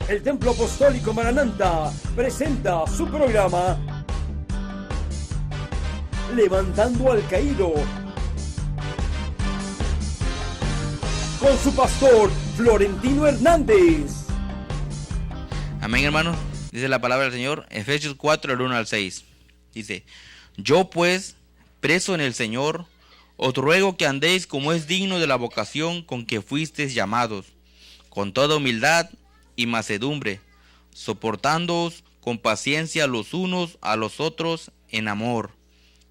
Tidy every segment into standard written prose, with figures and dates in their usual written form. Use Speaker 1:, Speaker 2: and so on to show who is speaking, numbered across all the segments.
Speaker 1: El Templo Apostólico Marananta presenta su programa Levantando al Caído, con su pastor Florentino Hernández.
Speaker 2: Amén, hermanos. Dice la palabra del Señor, Efesios 4, el 1 al 6. Dice: Yo pues, preso en el Señor, os ruego que andéis como es digno de la vocación con que fuisteis llamados, con toda humildad y mansedumbre, soportándoos con paciencia los unos a los otros en amor,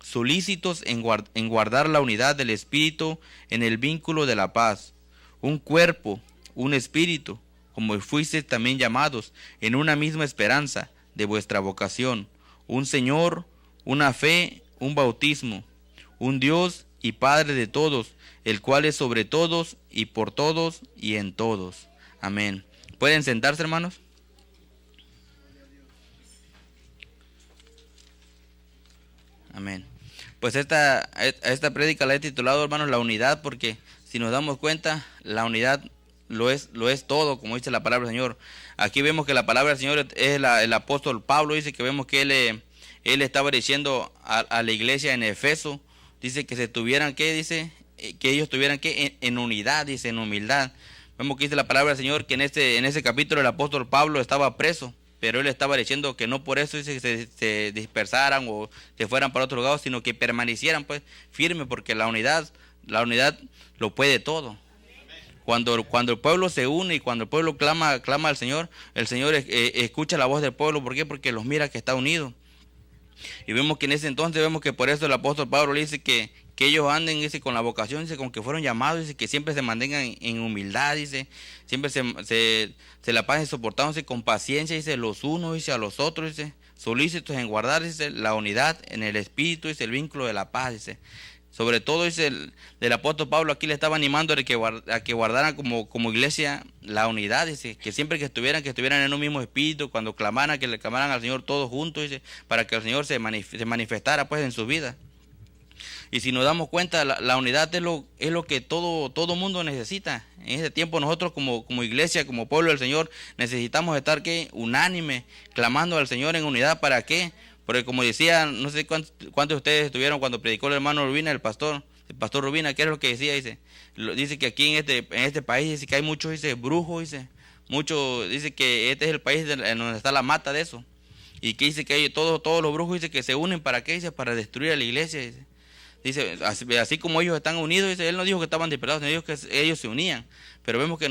Speaker 2: solícitos en guardar la unidad del Espíritu en el vínculo de la paz, un cuerpo, un espíritu, como fuisteis también llamados en una misma esperanza de vuestra vocación, un Señor, una fe, un bautismo, un Dios y Padre de todos, el cual es sobre todos y por todos y en todos. Amén. ¿Pueden sentarse, hermanos? Amén. Pues esta prédica la he titulado, hermanos, la unidad, porque si nos damos cuenta, la unidad lo es todo, como dice la palabra del Señor. Aquí vemos que la palabra del Señor es el apóstol Pablo, dice que vemos que él estaba diciendo a la iglesia en Efeso, dice que se tuvieran que, dice, que ellos tuvieran que en unidad, dice, en humildad. Vemos que dice la palabra del Señor que en ese capítulo el apóstol Pablo estaba preso, pero él estaba diciendo que no por eso dice que se dispersaran o se fueran para otro lado, sino que permanecieran pues firmes, porque la unidad lo puede todo. Cuando el pueblo se une y cuando el pueblo clama al Señor, el Señor escucha la voz del pueblo. ¿Por qué? Porque los mira que está unido. Y vemos que en ese entonces, vemos que por eso el apóstol Pablo le dice que ellos anden, dice, con la vocación, dice, con que fueron llamados, dice, que siempre se mantengan en humildad, dice, siempre se la pasen soportándose con paciencia, dice, los unos, dice, a los otros, dice, solícitos en guardar, dice, la unidad en el espíritu, dice, el vínculo de la paz, dice. Sobre todo, dice, del apóstol Pablo aquí le estaba animando a que guardaran como iglesia la unidad, dice, que siempre que estuvieran en un mismo espíritu, cuando clamaran, que le clamaran al Señor todos juntos, dice, para que el Señor se manifestara pues en su vida. Y si nos damos cuenta, la unidad es lo que todo mundo necesita. En este tiempo nosotros como iglesia, como pueblo del Señor, necesitamos estar unánime, clamando al Señor en unidad. ¿Para qué? Porque como decía, no sé cuántos de ustedes estuvieron cuando predicó el hermano Rubina, el pastor Rubina, ¿qué es lo que decía? Dice que aquí en este país dice que hay muchos, dice, brujos, dice que este es el país en donde está la mata de eso. Y que dice que hay todos los brujos, dice, que se unen, ¿para qué? Dice, para destruir a la iglesia, dice, así como ellos están unidos, dice, él no dijo que estaban dispersados, sino dijo que ellos se unían. Pero vemos que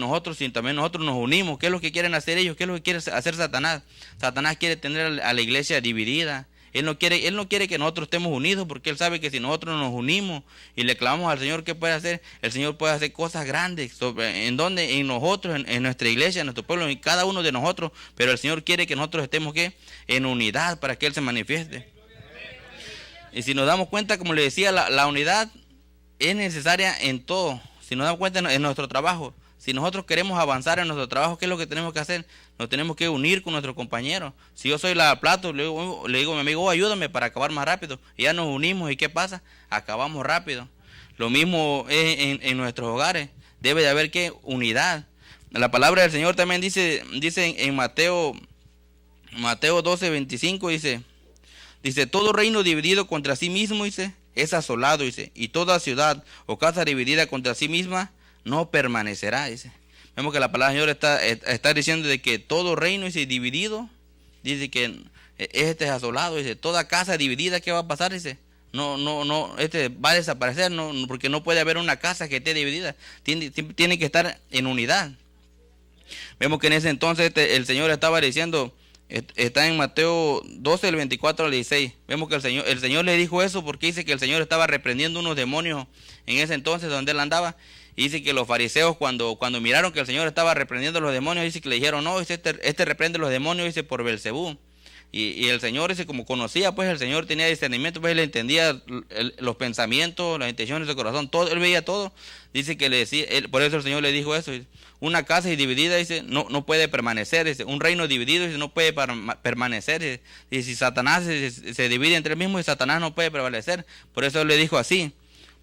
Speaker 2: también nosotros nos unimos. ¿Qué es lo que quieren hacer ellos? ¿Qué es lo que quiere hacer Satanás? Satanás quiere tener a la iglesia dividida. Él no quiere que nosotros estemos unidos, porque él sabe que si nosotros nos unimos y le clamamos al Señor, ¿qué puede hacer? El Señor puede hacer cosas grandes. ¿En dónde? En nosotros, en nuestra iglesia, en nuestro pueblo, en cada uno de nosotros. Pero el Señor quiere que nosotros estemos, ¿qué? En unidad, para que Él se manifieste. Y si nos damos cuenta, como le decía, la unidad es necesaria en todo. Si nos damos cuenta en nuestro trabajo, si nosotros queremos avanzar en nuestro trabajo, ¿qué es lo que tenemos que hacer? Nos tenemos que unir con nuestros compañeros. Si yo soy lavaplatos, le digo a mi amigo, ayúdame para acabar más rápido. Y ya nos unimos, ¿y qué pasa? Acabamos rápido. Lo mismo es en nuestros hogares. Debe de haber, ¿qué? Unidad. La palabra del Señor también dice en Mateo 12:25, dice, todo reino dividido contra sí mismo, dice, es asolado, dice, y toda ciudad o casa dividida contra sí misma no permanecerá, dice. Vemos que la palabra del Señor está diciendo de que todo reino, dice, dividido, dice que es asolado, dice, toda casa dividida, ¿qué va a pasar? Dice, no, va a desaparecer, no, porque no puede haber una casa que esté dividida, tiene que estar en unidad. Vemos que en ese entonces el Señor estaba diciendo, está en Mateo 12, el 24 al 16. Vemos que el Señor le dijo eso porque dice que el Señor estaba reprendiendo unos demonios en ese entonces donde él andaba. Y dice que los fariseos cuando miraron que el Señor estaba reprendiendo a los demonios, dice que le dijeron, no, dice, este reprende a los demonios, dice, por Belcebú. Y el Señor, dice, como conocía, pues el Señor tenía discernimiento, pues él entendía los pensamientos, las intenciones de su corazón, todo, él veía todo. Dice que le decía, por eso el Señor le dijo eso, una casa dividida, dice, no puede permanecer, dice, un reino dividido, dice, no puede permanecer. Y si Satanás se divide entre él mismo, y Satanás no puede prevalecer. Por eso él le dijo así.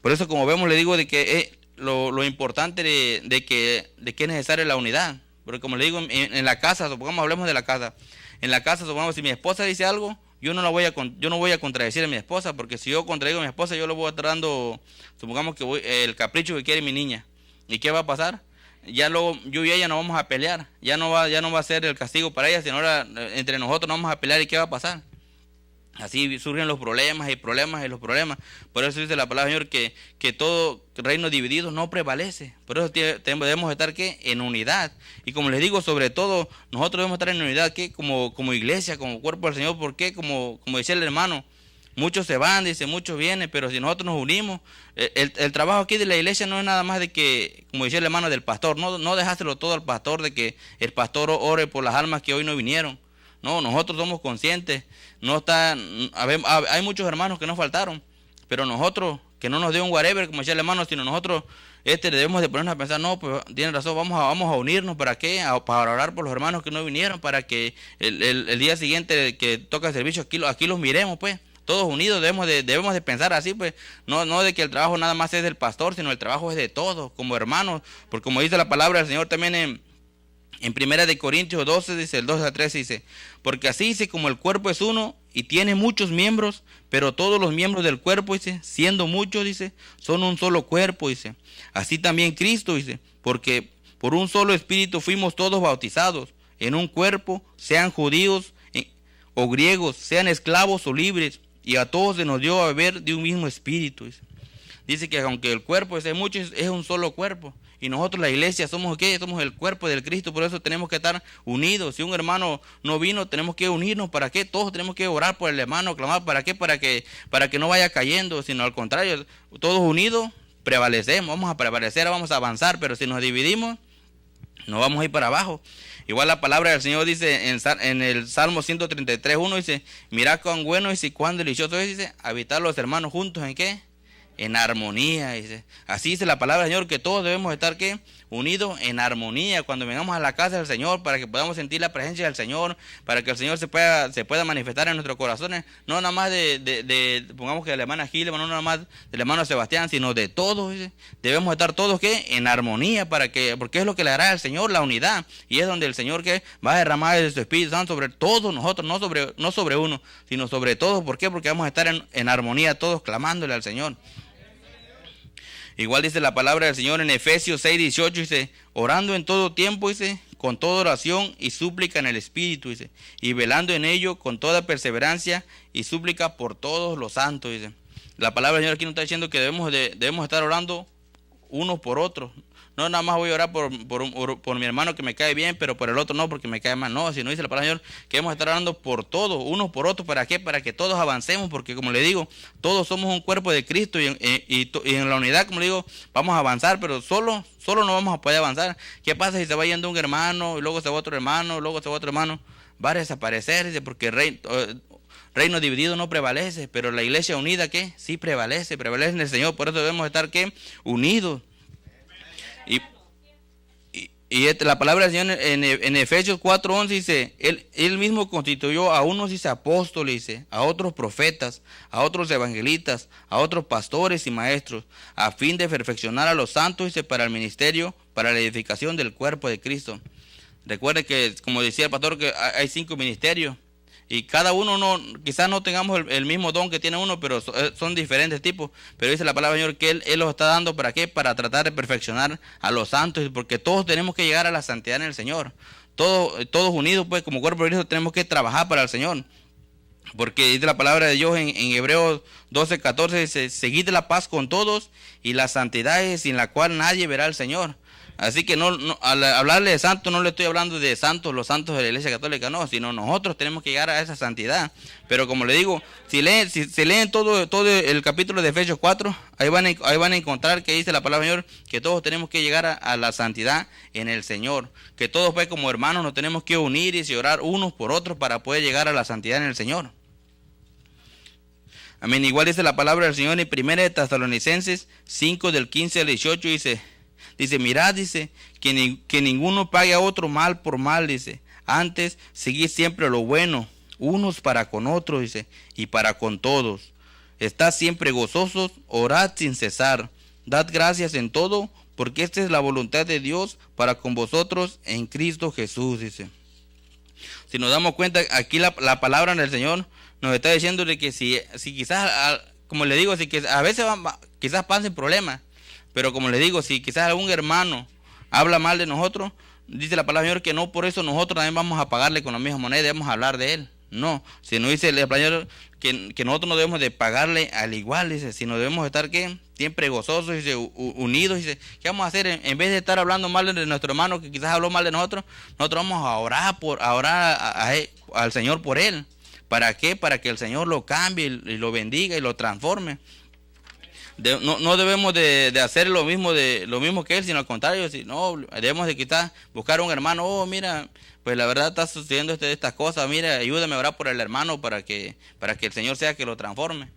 Speaker 2: Por eso, como vemos, le digo de que lo importante de que es necesaria la unidad. Porque como le digo, en la casa, supongamos, hablemos de la casa. En la casa, supongamos, si mi esposa dice algo, yo no voy a contradecir a mi esposa, porque si yo contradigo a mi esposa, yo le voy a estar dando, supongamos que el capricho que quiere mi niña. ¿Y qué va a pasar? Ya luego yo y ella no vamos a pelear, ya no va a ser el castigo para ella, sino ahora entre nosotros no vamos a pelear. ¿Y qué va a pasar? Así surgen los problemas y problemas y los problemas. Por eso dice la palabra del Señor que todo reino dividido no prevalece. Por eso debemos estar ¿qué? En unidad. Y como les digo, sobre todo, nosotros debemos estar en unidad ¿qué? Como iglesia, como cuerpo del Señor. Porque como decía el hermano, muchos se van, dice, muchos vienen, pero si nosotros nos unimos, el trabajo aquí de la iglesia no es nada más de que, como decía el hermano, del pastor. No dejárselo todo al pastor, de que el pastor ore por las almas que hoy no vinieron. No, nosotros somos conscientes. Hay muchos hermanos que nos faltaron, pero nosotros, que no nos dio un whatever, como decía el hermano, sino nosotros debemos de ponernos a pensar, no, pues tienen razón, vamos a unirnos. ¿Para qué? Para orar por los hermanos que no vinieron, para que el día siguiente que toca el servicio aquí los miremos, pues. Todos unidos debemos de pensar así, pues, no de que el trabajo nada más es del pastor, sino el trabajo es de todos, como hermanos, porque como dice la palabra del Señor también en 1 Corintios 12, dice el 2 al 3, dice, porque así dice, como el cuerpo es uno y tiene muchos miembros, pero todos los miembros del cuerpo, dice, siendo muchos, dice, son un solo cuerpo, dice, así también Cristo, dice, porque por un solo espíritu fuimos todos bautizados en un cuerpo, sean judíos o griegos, sean esclavos o libres, y a todos se nos dio a beber de un mismo espíritu, dice. Dice que aunque el cuerpo es mucho, es un solo cuerpo. Y nosotros, la iglesia, somos ¿qué? Somos el cuerpo del Cristo, por eso tenemos que estar unidos. Si un hermano no vino, tenemos que unirnos. ¿Para qué? Todos tenemos que orar por el hermano, clamar. ¿Para qué? Para que no vaya cayendo, sino al contrario, todos unidos prevalecemos, vamos a prevalecer, vamos a avanzar, pero si nos dividimos, nos vamos a ir para abajo. Igual la palabra del Señor dice en el Salmo 133:1, dice, mirad cuán bueno y cuán delicioso es, dice, habitar los hermanos juntos, ¿en qué? En armonía, dice. Así dice la palabra del Señor, que todos debemos estar ¿qué? Unidos en armonía cuando vengamos a la casa del Señor, para que podamos sentir la presencia del Señor, para que el Señor se pueda manifestar en nuestros corazones, no nada más pongamos que de la hermana Gilma, no nada más del hermano Sebastián, sino de todos, dice. Debemos estar todos ¿qué? En armonía, porque es lo que le hará al Señor, la unidad, y es donde el Señor ¿qué? Va a derramar de su Espíritu Santo sobre todos nosotros, no sobre uno, sino sobre todos. ¿Por qué? Porque vamos a estar en armonía todos clamándole al Señor. Igual dice la palabra del Señor en Efesios 6:18, dice, orando en todo tiempo, dice, con toda oración y súplica en el Espíritu, dice, y velando en ello con toda perseverancia y súplica por todos los santos, dice. La palabra del Señor aquí nos está diciendo que debemos estar orando unos por otros. No nada más voy a orar por mi hermano que me cae bien, pero por el otro no, porque me cae mal. No, sino dice la palabra del Señor que debemos estar orando por todos, unos por otros. ¿Para qué? Para que todos avancemos, porque como le digo, todos somos un cuerpo de Cristo y en la unidad, como le digo, vamos a avanzar, pero solo no vamos a poder avanzar. ¿Qué pasa si se va yendo un hermano, y luego se va otro hermano, y luego se va otro hermano? Va a desaparecer, dice, porque el reino dividido no prevalece, pero la iglesia unida, ¿qué? Sí prevalece en el Señor. Por eso debemos estar, ¿qué? Unidos. Y la palabra del Señor en Efesios 4:11 dice, él mismo constituyó a unos, dice, apóstoles, dice, a otros profetas, a otros evangelistas, a otros pastores y maestros, a fin de perfeccionar a los santos, dice, para el ministerio, para la edificación del cuerpo de Cristo. Recuerde que, como decía el pastor, que hay 5 ministerios. Y cada uno quizás no tengamos el mismo don que tiene uno, pero son diferentes tipos. Pero dice la palabra del Señor que Él los está dando ¿para qué? Para tratar de perfeccionar a los santos, porque todos tenemos que llegar a la santidad en el Señor. Todos unidos, pues, como cuerpo de Cristo tenemos que trabajar para el Señor. Porque dice la palabra de Dios en Hebreos 12:14, dice, seguid la paz con todos y la santidad es sin la cual nadie verá al Señor. Así que al hablarle de santos no le estoy hablando de santos, los santos de la Iglesia Católica, no, sino nosotros tenemos que llegar a esa santidad. Pero como le digo, si leen todo el capítulo de Efesios 4, ahí van a encontrar que dice la palabra del Señor que todos tenemos que llegar a la santidad en el Señor. Que todos pues como hermanos nos tenemos que unir y orar unos por otros para poder llegar a la santidad en el Señor. Amén. Igual dice la palabra del Señor en 1 Tesalonicenses 5 del 15 al 18, dice, mirad, dice, que ninguno pague a otro mal por mal, dice. Antes, seguid siempre lo bueno, unos para con otros, dice, y para con todos. Estad siempre gozosos, orad sin cesar. Dad gracias en todo, porque esta es la voluntad de Dios para con vosotros en Cristo Jesús, dice. Si nos damos cuenta, aquí la palabra del Señor nos está diciendo de que si quizás, como le digo, si que a veces quizás pasen problemas, pero como le digo, si quizás algún hermano habla mal de nosotros, dice la palabra del Señor que no por eso nosotros también vamos a pagarle con la misma moneda, debemos hablar de él. No, sino dice el Señor que nosotros no debemos de pagarle al igual, dice, sino debemos estar ¿qué? Siempre gozosos, dice, unidos, dice, ¿qué vamos a hacer? En vez de estar hablando mal de nuestro hermano que quizás habló mal de nosotros vamos a orar al Señor por él. ¿Para qué? Para que el Señor lo cambie y lo bendiga y lo transforme. No debemos de hacer lo mismo que él, sino al contrario, no, debemos de quizás buscar un hermano, mira, pues la verdad está sucediendo estas cosas, mira, ayúdame a orar por el hermano para que el Señor sea que lo transforme.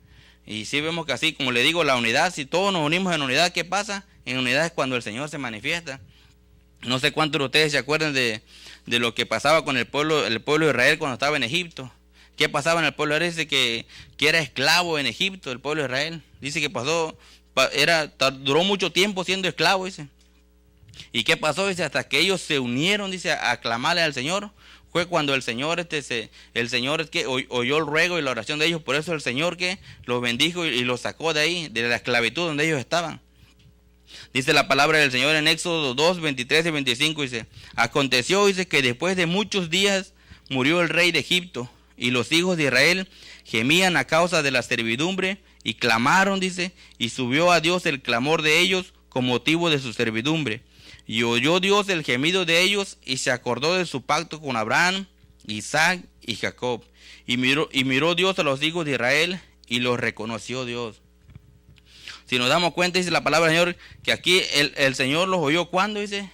Speaker 2: Y si vemos que así, como le digo, la unidad, si todos nos unimos en unidad, ¿qué pasa? En unidad es cuando el Señor se manifiesta. No sé cuántos de ustedes se acuerdan de lo que pasaba con el pueblo de Israel cuando estaba en Egipto. ¿Qué pasaba en el pueblo de Israel? Dice que era esclavo en Egipto, el pueblo de Israel. Dice que duró mucho tiempo siendo esclavo, dice. ¿Y qué pasó? Dice, hasta que ellos se unieron, dice, a clamarle al Señor. Fue cuando el Señor oyó el ruego y la oración de ellos. Por eso el Señor que los bendijo y los sacó de ahí, de la esclavitud donde ellos estaban. Dice la palabra del Señor en Éxodo 2, 23 y 25, dice, aconteció, dice, que después de muchos días murió el rey de Egipto, y los hijos de Israel gemían a causa de la servidumbre, y clamaron, dice, y subió a Dios el clamor de ellos con motivo de su servidumbre. Y oyó Dios el gemido de ellos, y se acordó de su pacto con Abraham, Isaac y Jacob. Y miró Dios a los hijos de Israel, y los reconoció Dios. Si nos damos cuenta, dice la palabra del Señor, que aquí el Señor los oyó, ¿cuándo? Dice,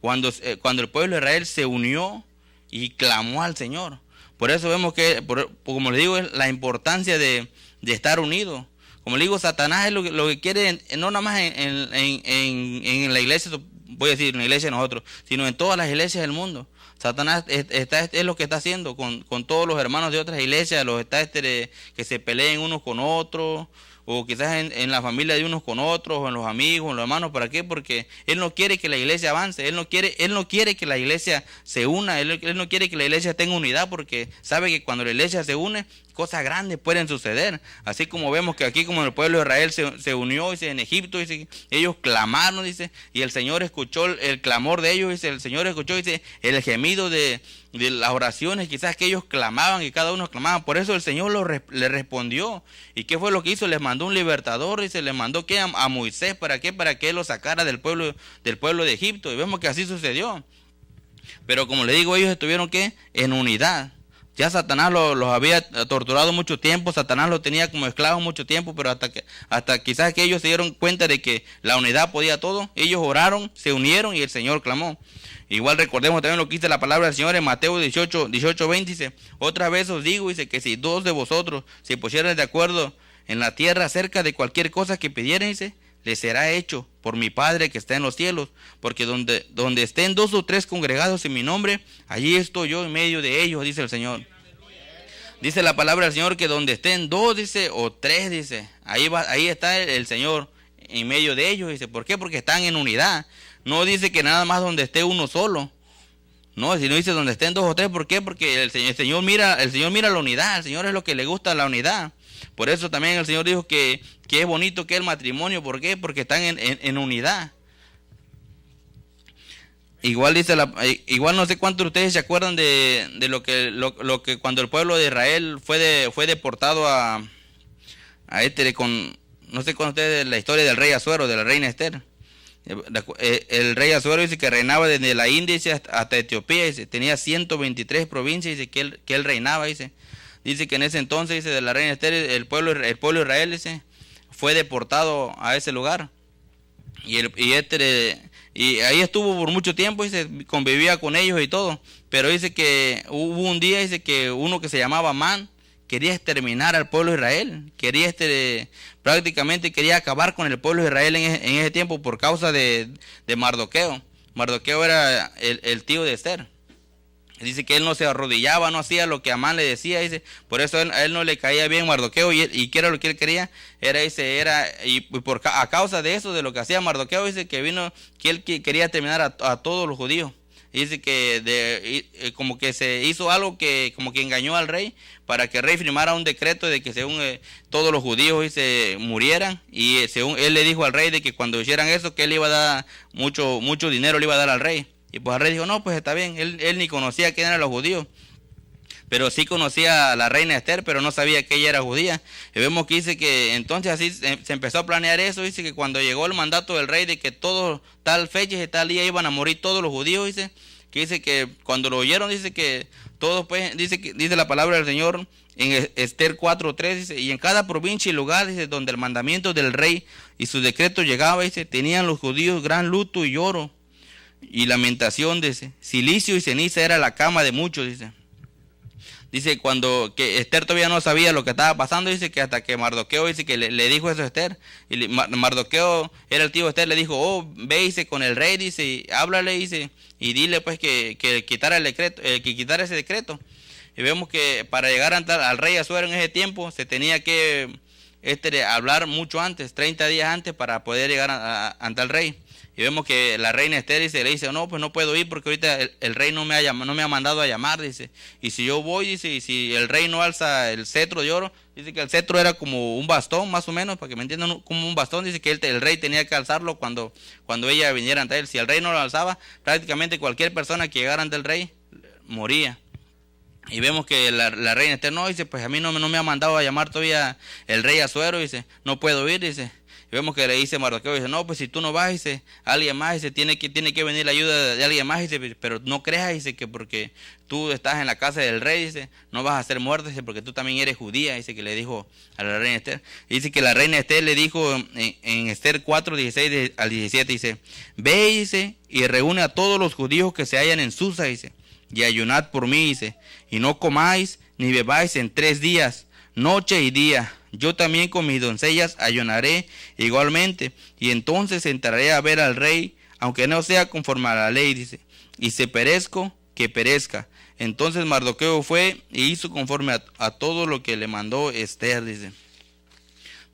Speaker 2: cuando el pueblo de Israel se unió y clamó al Señor. Por eso vemos que, como le digo, es la importancia de estar unidos. Como le digo, Satanás es lo que quiere, no nada más en la iglesia, voy a decir, en la iglesia de nosotros, sino en todas las iglesias del mundo. Satanás es lo que está haciendo con todos los hermanos de otras iglesias, que se peleen unos con otros, o quizás en la familia de unos con otros, o en los amigos, en los hermanos. ¿Para qué? Porque Él no quiere que la iglesia avance, Él no quiere que la iglesia se una, Él no quiere que la iglesia tenga unidad, porque sabe que cuando la iglesia se une, cosas grandes pueden suceder. Así como vemos que aquí, como el pueblo de Israel se unió, dice, en Egipto, dice, ellos clamaron, dice, y el Señor escuchó el clamor de ellos, dice, el Señor escuchó, dice, el gemido de las oraciones quizás que ellos clamaban, y cada uno clamaba. Por eso el Señor le respondió. ¿Y qué fue lo que hizo? Les mandó un libertador, y se les mandó ¿qué? A Moisés. ¿Para qué? Para que él lo sacara del pueblo de Egipto. Y vemos que así sucedió. Pero como le digo, ellos estuvieron ¿qué? En unidad. Ya Satanás los había torturado mucho tiempo, Satanás los tenía como esclavos mucho tiempo, pero hasta quizás que ellos se dieron cuenta de que la unidad podía todo, ellos oraron, se unieron y el Señor clamó. Igual recordemos también lo que dice la palabra del Señor en Mateo 18, 20, dice, otra vez os digo, dice, que si dos de vosotros se pusieran de acuerdo en la tierra acerca de cualquier cosa que pidieran, dice, les será hecho por mi Padre que está en los cielos, porque donde estén dos o tres congregados en mi nombre, allí estoy yo en medio de ellos, dice el Señor. Dice la palabra del Señor que donde estén dos, dice, o tres, dice, ahí está el Señor en medio de ellos, dice. ¿Por qué? Porque están en unidad. No dice que nada más donde esté uno solo. No, sino dice donde estén dos o tres. ¿Por qué? Porque el Señor mira la unidad. El Señor es lo que le gusta, la unidad. Por eso también el Señor dijo que es bonito que el matrimonio. ¿Por qué? Porque están en unidad. Igual dice igual no sé cuántos de ustedes se acuerdan de lo que cuando el pueblo de Israel fue deportado no sé cuántos ustedes la historia del rey Asuero, de la reina Esther. El rey Asuero dice que reinaba desde la India hasta Etiopía, dice, tenía 123 provincias, dice que él reinaba, dice que en ese entonces, dice, de la reina Esther, el pueblo de Israel, dice, fue deportado a ese lugar. Y ahí estuvo por mucho tiempo, dice, convivía con ellos y todo. Pero dice que hubo un día, dice, que uno que se llamaba Amán quería exterminar al pueblo de Israel. Prácticamente quería acabar con el pueblo de Israel en ese tiempo por causa de Mardoqueo. Mardoqueo era el tío de Esther. Dice que él no se arrodillaba, no hacía lo que Amán le decía, dice, por eso a él no le caía bien Mardoqueo, y que era lo que él quería, a causa de eso, de lo que hacía Mardoqueo, dice que vino, que él quería terminar a todos los judíos. Dice que como que se hizo algo que como que engañó al rey para que el rey firmara un decreto de que según todos los judíos murieran, y según él le dijo al rey de que cuando hicieran eso que él iba a dar mucho dinero, le iba a dar al rey. Y pues el rey dijo, no, pues está bien, él ni conocía quién eran los judíos, pero sí conocía a la reina Esther, pero no sabía que ella era judía. Y vemos que dice que entonces así se empezó a planear eso. Dice que cuando llegó el mandato del rey de que todo tal fecha y tal día iban a morir todos los judíos, dice que cuando lo oyeron, dice que todos, pues, dice la palabra del Señor en Esther 4:3, dice, y en cada provincia y lugar, dice, donde el mandamiento del rey y su decreto llegaba, dice, tenían los judíos gran luto y lloro y lamentación, dice, silicio y ceniza era la cama de muchos, dice. Dice cuando que Esther todavía no sabía lo que estaba pasando, dice que hasta que Mardoqueo, dice que le dijo eso a Esther, y Mardoqueo era el tío de Esther, le dijo, oh, ve, dice, con el rey, dice, y háblale, dice, y dile pues que quitara el decreto, que quitara ese decreto. Y vemos que para llegar al rey Asuero en ese tiempo se tenía que hablar mucho antes, 30 días antes, para poder llegar ante el rey. Y vemos que la reina Esther le dice, no, pues no puedo ir porque ahorita el rey no me ha mandado a llamar, dice. Y si yo voy, dice, y si el rey no alza el cetro de oro, dice que el cetro era como un bastón, más o menos, para que me entiendan, como un bastón, dice que el rey tenía que alzarlo cuando ella viniera ante él. Si el rey no lo alzaba, prácticamente cualquier persona que llegara ante el rey moría. Y vemos que la reina Esther no, dice, pues a mí no me ha mandado a llamar todavía el rey Asuero, dice, no puedo ir, dice. Y vemos que le dice Mardoqueo, dice, no, pues si tú no vas, dice, alguien más, dice, tiene que venir la ayuda de alguien más, dice, pero no creas, dice, que porque tú estás en la casa del rey, dice, no vas a ser muerto, dice, porque tú también eres judía, dice, que le dijo a la reina Esther. Y dice que la reina Esther le dijo en Esther 4:16 al 17, dice, ve, dice, y reúne a todos los judíos que se hallan en Susa, dice, y ayunad por mí, dice, y no comáis ni bebáis en 3 días, noche y día. Yo también con mis doncellas ayunaré igualmente, y entonces entraré a ver al rey, aunque no sea conforme a la ley, dice, y si perezco, que perezca. Entonces Mardoqueo fue y hizo conforme a todo lo que le mandó Esther, dice.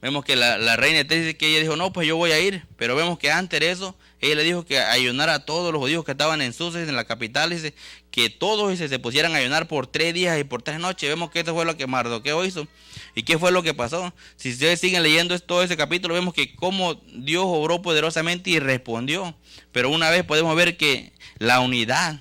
Speaker 2: Vemos que la reina Esther dice que ella dijo, no, pues yo voy a ir, pero vemos que antes de eso, ella le dijo que ayunara a todos los judíos que estaban en Susa, en la capital, dice, que todos, dice, se pusieran a ayunar por 3 días y por 3 noches. Vemos que esto fue lo que Mardoqueo hizo. ¿Y qué fue lo que pasó? Si ustedes siguen leyendo todo ese capítulo, vemos que cómo Dios obró poderosamente y respondió. Pero una vez podemos ver que la unidad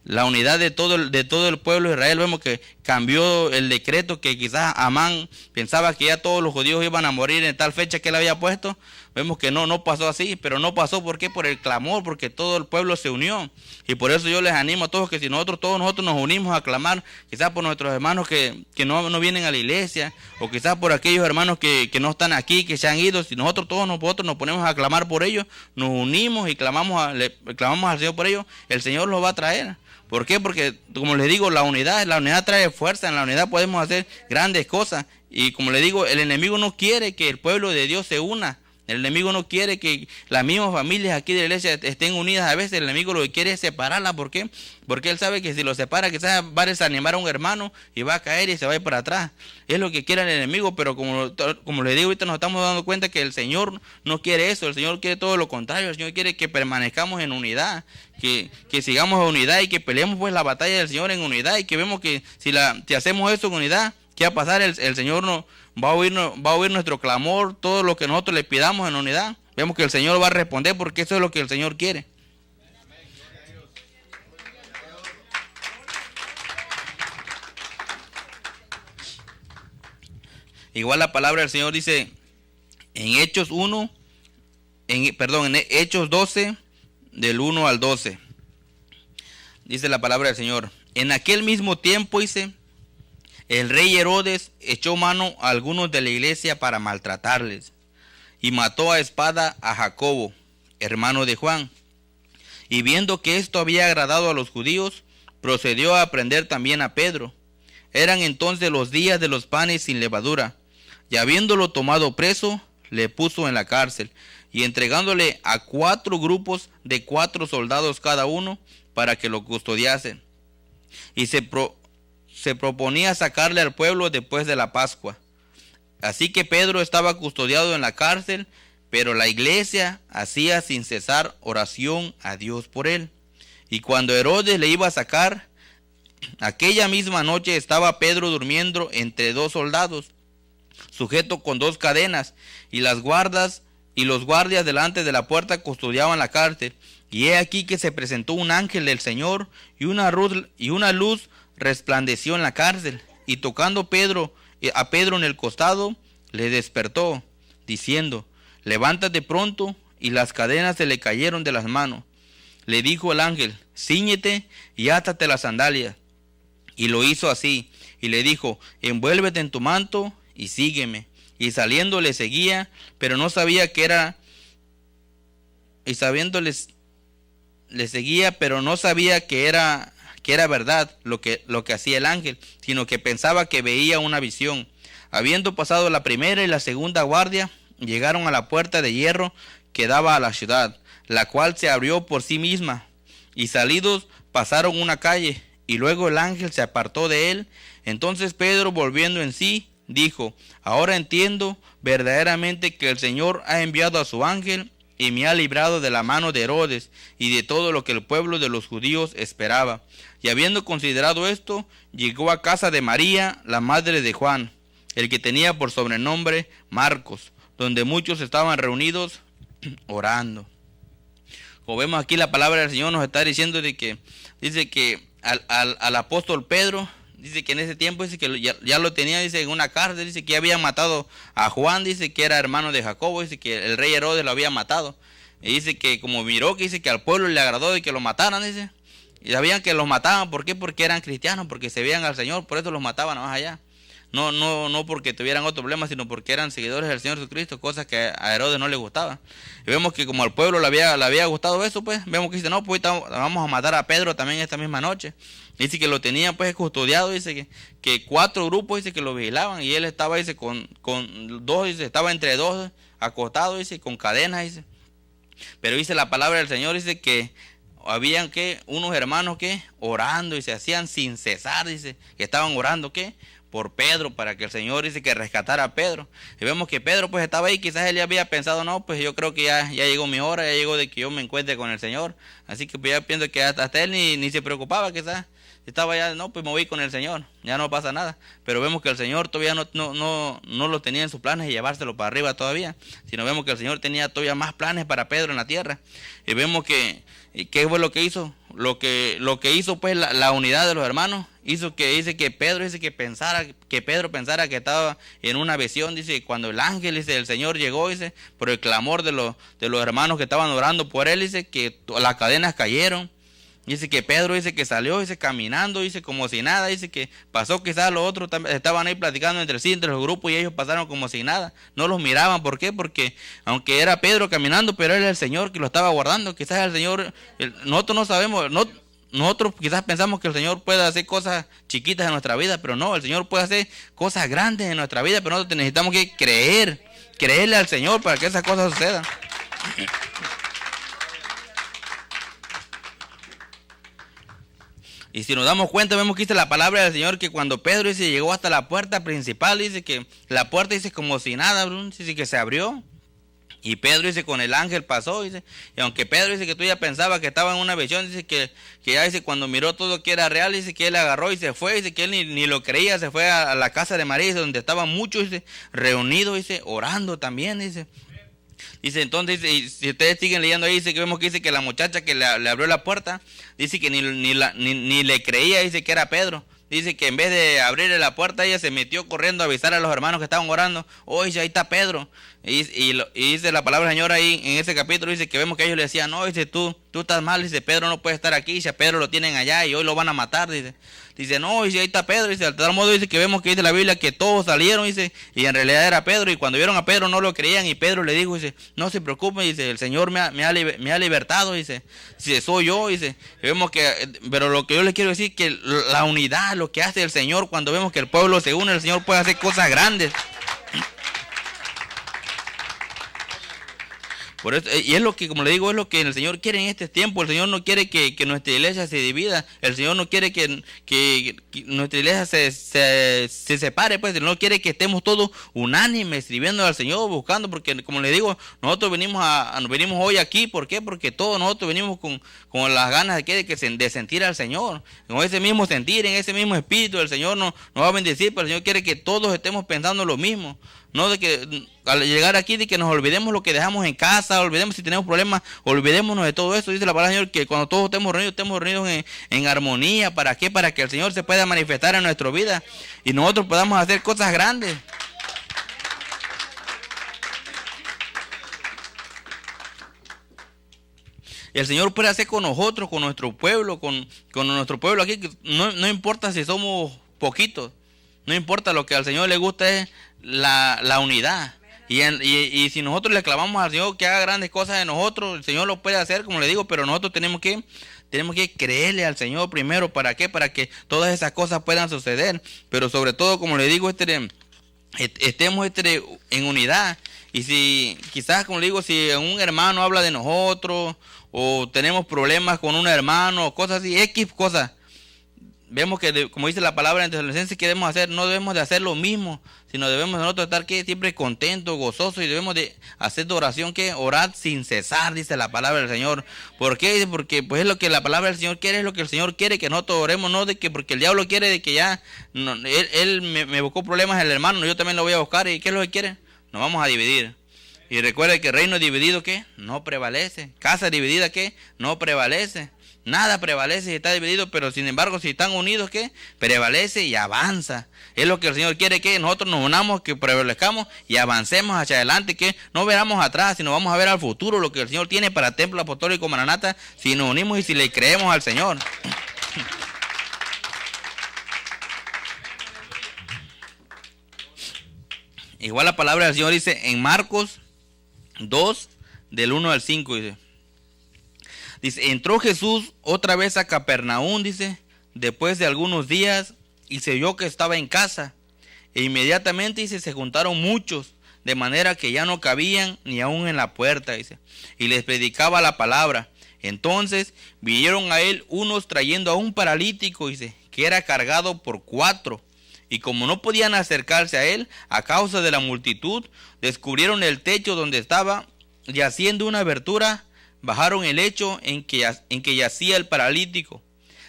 Speaker 2: de todo el pueblo de Israel, vemos que cambió el decreto, que quizás Amán pensaba que ya todos los judíos iban a morir en tal fecha que él había puesto. Vemos que no pasó así, pero no pasó, ¿por qué? Por el clamor, porque todo el pueblo se unió. Y por eso yo les animo a todos que si todos nosotros nos unimos a clamar, quizás por nuestros hermanos que no vienen a la iglesia, o quizás por aquellos hermanos que no están aquí, que se han ido, si nosotros nos ponemos a clamar por ellos, nos unimos y clamamos al Señor por ellos, el Señor los va a traer. ¿Por qué? Porque, como les digo, la unidad trae fuerza, en la unidad podemos hacer grandes cosas. Y como les digo, el enemigo no quiere que el pueblo de Dios se una. El enemigo no quiere que las mismas familias aquí de la iglesia estén unidas. A veces el enemigo lo que quiere es separarla. ¿Por qué? Porque él sabe que si lo separa, quizás va a desanimar a un hermano y va a caer y se va a ir para atrás. Es lo que quiere el enemigo, pero como le digo, ahorita nos estamos dando cuenta que el Señor no quiere eso. El Señor quiere todo lo contrario. El Señor quiere que permanezcamos en unidad, que sigamos en unidad y que peleemos pues la batalla del Señor en unidad, y que vemos que si hacemos eso en unidad, ¿qué va a pasar? El Señor va a oír nuestro clamor, todo lo que nosotros le pidamos en unidad. Vemos que el Señor va a responder, porque eso es lo que el Señor quiere. Igual la palabra del Señor dice en Hechos 12, del 1 al 12. Dice la palabra del Señor: en aquel mismo tiempo, dice, el rey Herodes echó mano a algunos de la iglesia para maltratarles, y mató a espada a Jacobo, hermano de Juan. Y viendo que esto había agradado a los judíos, procedió a prender también a Pedro. Eran entonces los días de los panes sin levadura, y habiéndolo tomado preso, le puso en la cárcel, y entregándole a 4 grupos de 4 soldados cada uno, para que lo custodiasen. y se proponía sacarle al pueblo después de la Pascua. Así que Pedro estaba custodiado en la cárcel, pero la iglesia hacía sin cesar oración a Dios por él. Y cuando Herodes le iba a sacar, aquella misma noche estaba Pedro durmiendo entre 2 soldados, sujeto con 2 cadenas, y los guardias delante de la puerta custodiaban la cárcel. Y he aquí que se presentó un ángel del Señor, y una luz resplandeció en la cárcel, y tocando a Pedro en el costado, le despertó, diciendo: levántate pronto. Y las cadenas se le cayeron de las manos. Le dijo el ángel: cíñete y átate las sandalias. Y lo hizo así, y le dijo: envuélvete en tu manto y sígueme. Y saliendo le seguía, pero no sabía que era, y sabiendo le seguía, pero no sabía que era verdad lo que hacía el ángel, sino que pensaba que veía una visión. Habiendo pasado la primera y la segunda guardia, llegaron a la puerta de hierro que daba a la ciudad, la cual se abrió por sí misma, y salidos pasaron una calle, y luego el ángel se apartó de él. Entonces Pedro, volviendo en sí, dijo: ahora entiendo verdaderamente que el Señor ha enviado a su ángel y me ha librado de la mano de Herodes y de todo lo que el pueblo de los judíos esperaba. Y habiendo considerado esto, llegó a casa de María, la madre de Juan, el que tenía por sobrenombre Marcos, donde muchos estaban reunidos orando. Como vemos aquí, la palabra del Señor nos está diciendo dice que al apóstol Pedro, dice que en ese tiempo dice que ya lo tenía, dice, en una cárcel, dice que había matado a Juan, dice que era hermano de Jacobo, dice que el rey Herodes lo había matado. Y dice que como miró, que dice que al pueblo le agradó de que lo mataran, dice. Y sabían que los mataban, ¿por qué? Porque eran cristianos, porque se veían al Señor, por eso los mataban más allá. No porque tuvieran otro problema, sino porque eran seguidores del Señor Jesucristo, cosas que a Herodes no le gustaba. Y vemos que como al pueblo le había gustado eso, pues, vemos que dice: no, pues vamos a matar a Pedro también esta misma noche. Dice que lo tenían pues custodiado, dice que 4 grupos, dice que lo vigilaban, y él estaba, dice, con 2, dice, estaba entre 2 acostado, dice, con cadenas, dice. Pero dice la palabra del Señor, dice que habían unos hermanos orando, y se hacían sin cesar, dice, que estaban orando por Pedro, para que el Señor, dice, que rescatara a Pedro. Y vemos que Pedro pues estaba ahí, quizás él ya había pensado: no, pues yo creo que ya llegó mi hora, ya llegó de que yo me encuentre con el Señor. Así que pues ya pienso que hasta él ni se preocupaba, quizás estaba ya: no, pues me voy con el Señor, ya no pasa nada. Pero vemos que el Señor todavía no lo tenía en sus planes y llevárselo para arriba todavía, sino vemos que el Señor tenía todavía más planes para Pedro en la tierra. Y vemos que ¿qué fue lo que hizo? Lo que hizo pues la unidad de los hermanos, hizo que dice que Pedro pensara que estaba en una visión. Dice, cuando el ángel, dice, el Señor llegó, dice, por el clamor de los hermanos que estaban orando por él, dice que las cadenas cayeron. Dice que Pedro, dice, que salió, dice, caminando, dice, como si nada. Dice que pasó, quizás los otros estaban ahí platicando entre sí, entre los grupos, y ellos pasaron como si nada. No los miraban. ¿Por qué? Porque aunque era Pedro caminando, pero era el Señor que lo estaba guardando. Quizás el Señor, nosotros no sabemos, nosotros quizás pensamos que el Señor puede hacer cosas chiquitas en nuestra vida, pero no, el Señor puede hacer cosas grandes en nuestra vida, pero nosotros necesitamos que creerle al Señor para que esas cosas sucedan. Y si nos damos cuenta, vemos que dice la palabra del Señor que cuando Pedro, dice, llegó hasta la puerta principal, dice que la puerta, dice, como si nada, dice que se abrió. Y Pedro, dice, con el ángel pasó, dice. Y aunque Pedro, dice, que tú ya pensaba que estaba en una visión, dice que ya, dice, cuando miró todo que era real, dice que él agarró y se fue, dice que él ni lo creía, se fue a la casa de María, dice, donde estaban muchos, dice, reunidos, dice, orando también, dice. Dice, entonces, si ustedes siguen leyendo ahí, dice que vemos que dice que la muchacha que le abrió la puerta, dice que ni le creía, dice que era Pedro. Dice que en vez de abrirle la puerta, ella se metió corriendo a avisar a los hermanos que estaban orando: oye, ahí está Pedro. Y dice la palabra del Señor ahí en ese capítulo, dice que vemos que ellos le decían: no, dice, tú estás mal, dice, Pedro no puede estar aquí, dice, a Pedro lo tienen allá y hoy lo van a matar, dice, no, dice, ahí está Pedro, dice, de tal modo, dice, que vemos que dice la Biblia que todos salieron, dice, y en realidad era Pedro, y cuando vieron a Pedro no lo creían, y Pedro le dijo, dice, no se preocupe, dice, el Señor me ha libertado, dice, soy yo, dice. Y vemos que, pero lo que yo les quiero decir, que la unidad, lo que hace el Señor, cuando vemos que el pueblo se une, el Señor puede hacer cosas grandes. Por eso, y es lo que, como le digo, es lo que el Señor quiere en este tiempo. El Señor no quiere que nuestra iglesia se divida. El Señor no quiere que nuestra iglesia se separe, pues. Él no quiere que estemos todos unánimes, sirviendo al Señor, buscando, porque como le digo, nosotros venimos hoy aquí. ¿Por qué? Porque todos nosotros venimos con las ganas de sentir al Señor. Con ese mismo sentir, en ese mismo espíritu, el Señor nos va a bendecir, pero el Señor quiere que todos estemos pensando lo mismo. No de que al llegar aquí de que nos olvidemos lo que dejamos en casa, olvidemos si tenemos problemas, olvidémonos de todo eso. Dice la palabra del Señor que cuando todos estemos reunidos en armonía. ¿Para qué? Para que el Señor se pueda manifestar en nuestra vida y nosotros podamos hacer cosas grandes. El Señor puede hacer con nosotros, con nuestro pueblo, con nuestro pueblo aquí. No importa si somos poquitos, no importa, lo que al Señor le gusta es la unidad. Y si nosotros le clamamos al Señor que haga grandes cosas de nosotros, el Señor lo puede hacer, como le digo, pero nosotros tenemos que creerle al Señor primero. ¿Para qué? Para que todas esas cosas puedan suceder. Pero sobre todo, como le digo, estemos en unidad. Y si quizás, como le digo, si un hermano habla de nosotros, o tenemos problemas con un hermano, o cosas así, X cosas, vemos que, como dice la palabra en Tesalonicenses, que debemos hacer, no debemos de hacer lo mismo, sino debemos nosotros estar siempre contentos, gozosos, y debemos de hacer de oración, orar sin cesar, dice la palabra del Señor. ¿Por qué? Porque pues es lo que la palabra del Señor quiere, es lo que el Señor quiere, que nosotros oremos, no de que porque el diablo quiere de que ya no, él me buscó problemas el hermano, yo también lo voy a buscar. ¿Y qué es lo que quiere? Nos vamos a dividir. Y recuerde que reino dividido, ¿qué? No prevalece. Casa dividida, ¿qué? No prevalece. Nada prevalece si está dividido, pero sin embargo, si están unidos, ¿qué? Prevalece y avanza. Es lo que el Señor quiere, que nosotros nos unamos, que prevalezcamos y avancemos hacia adelante, que no veramos atrás, sino vamos a ver al futuro lo que el Señor tiene para Templo Apostólico Maranata, si nos unimos y si le creemos al Señor. Igual la palabra del Señor dice en Marcos 2, del 1 al 5, dice, entró Jesús otra vez a Capernaum, dice, después de algunos días, y se oyó que estaba en casa, e inmediatamente, dice, se juntaron muchos, de manera que ya no cabían ni aún en la puerta, dice, y les predicaba la palabra. Entonces vinieron a él unos trayendo a un paralítico, dice, que era cargado por 4. Y como no podían acercarse a él a causa de la multitud, descubrieron el techo donde estaba, y haciendo una abertura, bajaron el lecho en que yacía el paralítico.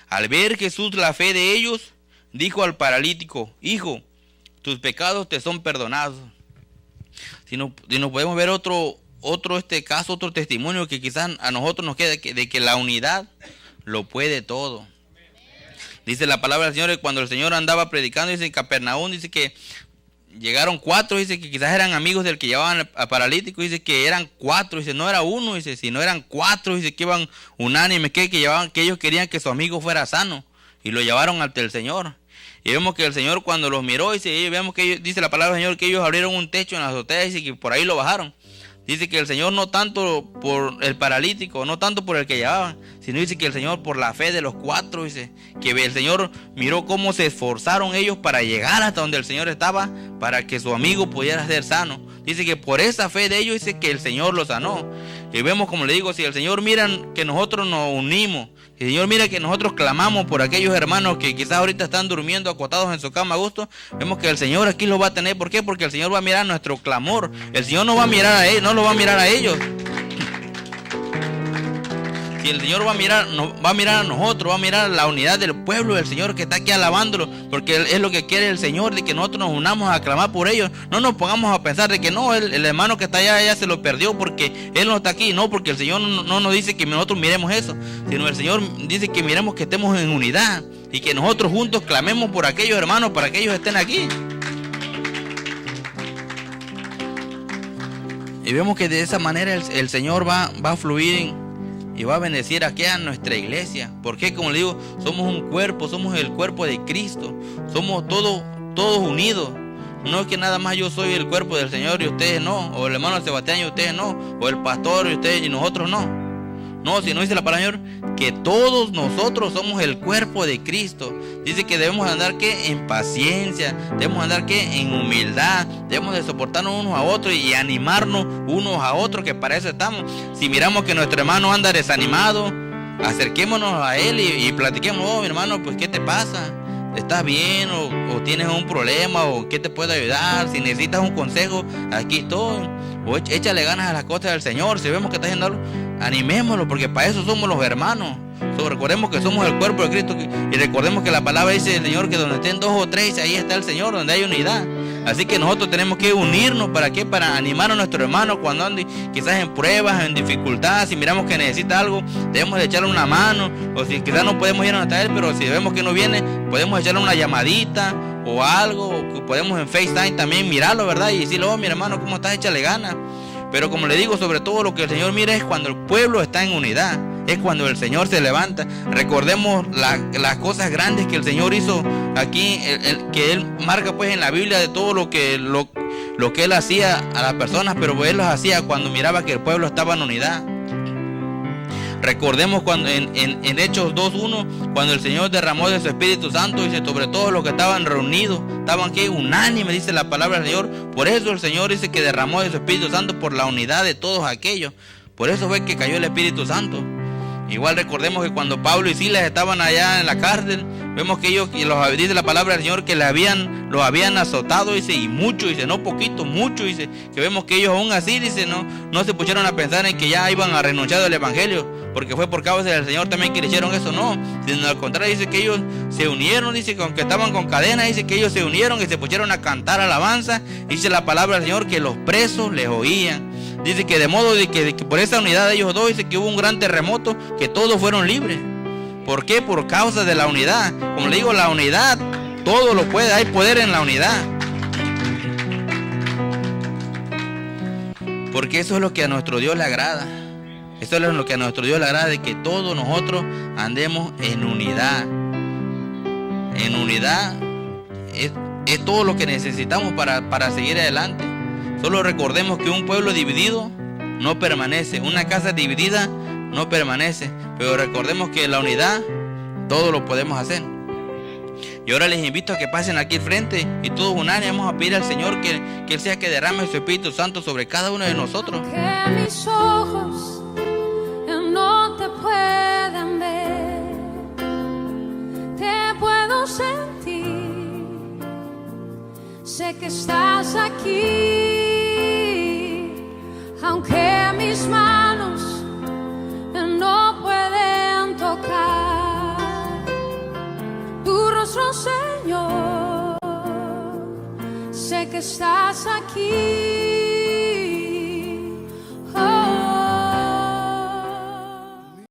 Speaker 2: Al ver Jesús la fe de ellos, dijo al paralítico, hijo, tus pecados te son perdonados. Si no podemos ver otro caso, otro testimonio que quizás a nosotros nos quede de que la unidad lo puede todo. Dice la palabra del Señor que cuando el Señor andaba predicando, dice en Capernaum, dice que llegaron 4, dice que quizás eran amigos del que llevaban al paralítico, dice que eran 4, dice no era uno, dice sino eran 4, dice que iban unánimes, que ellos querían que su amigo fuera sano y lo llevaron ante el Señor. Y vemos que el Señor cuando los miró, vemos que dice la palabra del Señor que ellos abrieron un techo en la azotea, dice que por ahí lo bajaron. Dice que el Señor no tanto por el paralítico, no tanto por el que llevaban, sino dice que el Señor por la fe de los 4, dice que el Señor miró cómo se esforzaron ellos para llegar hasta donde el Señor estaba, para que su amigo pudiera ser sano. Dice que por esa fe de ellos, dice que el Señor los sanó. Y vemos, como le digo, si el Señor mira que nosotros nos unimos, si el Señor mira que nosotros clamamos por aquellos hermanos que quizás ahorita están durmiendo acotados en su cama a gusto, vemos que el Señor aquí los va a tener. ¿Por qué? Porque el Señor va a mirar nuestro clamor. El Señor no va a mirar a ellos, no lo va a mirar a ellos. Si el Señor va a mirar a nosotros, va a mirar la unidad del pueblo del Señor que está aquí alabándolo, porque es lo que quiere el Señor, de que nosotros nos unamos a clamar por ellos. No nos pongamos a pensar de que no, el hermano que está allá ya se lo perdió porque él no está aquí. No, porque el Señor no nos dice que nosotros miremos eso, sino el Señor dice que miremos que estemos en unidad y que nosotros juntos clamemos por aquellos hermanos para que ellos estén aquí. Y vemos que de esa manera el Señor va a fluir y va a bendecir aquí a nuestra iglesia. Porque, como le digo, somos un cuerpo, somos el cuerpo de Cristo. Somos todos unidos. No es que nada más yo soy el cuerpo del Señor y ustedes no, o el hermano Sebastián y ustedes no, o el pastor y ustedes y nosotros no. No, sino dice la palabra del Señor que todos nosotros somos el cuerpo de Cristo. Dice que debemos andar ¿qué? En paciencia, debemos andar ¿qué? En humildad, debemos de soportarnos unos a otros y animarnos unos a otros, que para eso estamos. Si miramos que nuestro hermano anda desanimado, acerquémonos a él y platiquemos. Oh, mi hermano, pues ¿qué te pasa? ¿Estás bien o tienes un problema o qué te puedo ayudar? Si necesitas un consejo, aquí estoy. O échale ganas a las cosas del Señor. Si vemos que está haciendo algo, animémoslo, porque para eso somos los hermanos. Recordemos que somos el cuerpo de Cristo y recordemos que la palabra dice el Señor que donde estén 2 o 3, ahí está el Señor, donde hay unidad. Así que nosotros tenemos que unirnos. ¿Para qué? Para animar a nuestro hermano cuando ande quizás en pruebas, en dificultades. Si miramos que necesita algo, debemos de echarle una mano. O si quizás no podemos ir hasta él, pero si vemos que no viene, podemos echarle una llamadita o algo. O podemos en FaceTime también mirarlo, ¿verdad? Y decirle, oh, mi hermano, ¿cómo estás? Échale ganas. Pero como le digo, sobre todo lo que el Señor mira es cuando el pueblo está en unidad. Es cuando el Señor se levanta. Recordemos las cosas grandes que el Señor hizo aquí, que Él marca pues en la Biblia de todo lo que Él hacía a las personas, pero Él los hacía cuando miraba que el pueblo estaba en unidad. Recordemos cuando en Hechos 2:1, cuando el Señor derramó de su Espíritu Santo, dice, sobre todo los que estaban reunidos, estaban que unánimes, dice la palabra del Señor. Por eso el Señor dice que derramó de su Espíritu Santo, por la unidad de todos aquellos. Por eso fue que cayó el Espíritu Santo. Igual recordemos que cuando Pablo y Silas estaban allá en la cárcel, vemos que ellos, dice la palabra del Señor, que los habían azotado, dice, y mucho, dice, no poquito, mucho, dice, que vemos que ellos aún así, dice, no se pusieron a pensar en que ya iban a renunciar del evangelio, porque fue por causa del Señor también que le hicieron eso, no, sino al contrario, dice que ellos se unieron, dice que aunque estaban con cadenas, dice que ellos se unieron y se pusieron a cantar alabanza. Dice la palabra del Señor que los presos les oían. Dice que de modo de que por esa unidad de ellos dos, dice que hubo un gran terremoto, que todos fueron libres. ¿Por qué? Por causa de la unidad. Como le digo, la unidad, todo lo puede, hay poder en la unidad. Porque eso es lo que a nuestro Dios le agrada. Eso es lo que a nuestro Dios le agrada, de que todos nosotros andemos en unidad. En unidad es todo lo que necesitamos para seguir adelante. Solo recordemos que un pueblo dividido no permanece, una casa dividida no permanece, pero recordemos que la unidad todo lo podemos hacer. Y ahora les invito a que pasen aquí al frente y todos unánimes vamos a pedir al Señor que Él sea que derrame su Espíritu Santo sobre cada uno de nosotros.
Speaker 3: Que mis ojos no te pueden ver, te puedo sentir, sé que estás aquí. Aunque mis manos no pueden tocar tu rostro, Señor, sé que estás aquí.